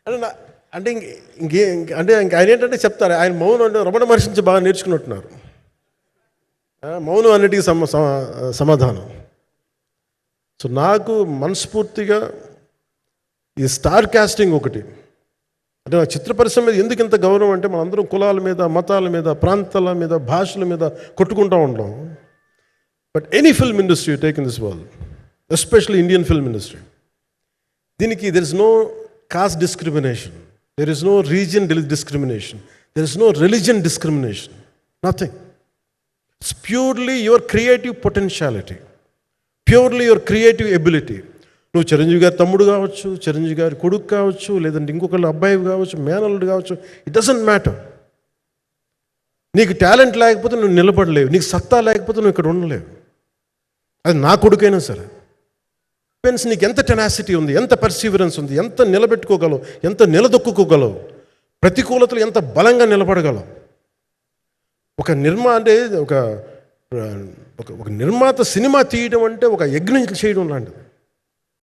అంటే అంటే అంటే ఆయన ఏంటంటే చెప్తారు, ఆయన మౌనం అంటే రమణ మహర్షి నుంచి బాగా నేర్చుకున్నట్టున్నారు. మౌనం అన్నిటికీ సమాధానం. సో నాకు మనస్ఫూర్తిగా ఈ స్టార్ కాస్టింగ్ ఒకటి అంటే నా చిత్ర పరిశ్రమ మీద ఎందుకు ఇంత గౌరవం అంటే మనందరం కులాల మీద, మతాల మీద, ప్రాంతాల మీద, భాషల మీద కొట్టుకుంటూ ఉంటాం. But any film industry take in this world, especially Indian film industry, దీనికి there is no caste discrimination, there is no region discrimination, there is no religion discrimination, nothing. It's purely your creative potentiality, purely your creative ability. నువ్వు చిరంజీవి గారి తమ్ముడు కావచ్చు, చిరంజీవి గారి కొడుకు కావచ్చు, లేదంటే ఇంకొకళ్ళు అబ్బాయి కావచ్చు, మేనల్లుడు కావచ్చు, ఇట్ డజంట్ మ్యాటర్. నీకు టాలెంట్ లేకపోతే నువ్వు నిలబడలేవు, నీకు సత్తా లేకపోతే నువ్వు ఇక్కడ ఉండలేవు. అది నా కొడుకైనా సరే. పెన్స్ నీకు ఎంత టెనాసిటీ ఉంది, ఎంత పర్సీవరెన్స్ ఉంది, ఎంత నిలబెట్టుకోగలవు, ఎంత నిలదొక్కుకోగలవు, ప్రతికూలతలు ఎంత బలంగా నిలబడగలవు. ఒక నిర్మాత సినిమా తీయడం అంటే ఒక యజ్ఞం చేయడం లాంటిది.